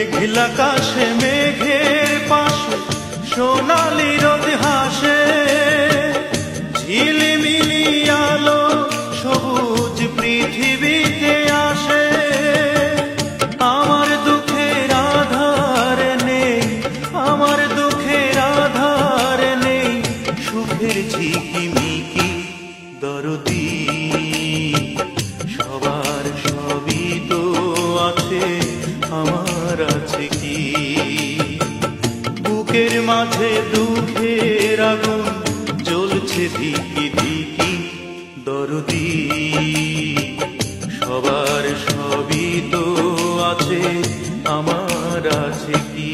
মেঘলা আকাশে মেঘের পাশে সোনালি রোদ হাসে, ঝিলিমিলি আলো সবুজ পৃথিবীতে আসে। আমার দুঃখের আধার নেই, আমার দুঃখের আধার নেই, সুখের ঝিকিমিকি দরদি। সবার সবই তো আছে, আমার আছে কি? বুকের মাঝে দুঃখের আগুন জ্বলছে ধিকি ধিকি দরদি। সবার সবই তো আছে, আমার আছে কি?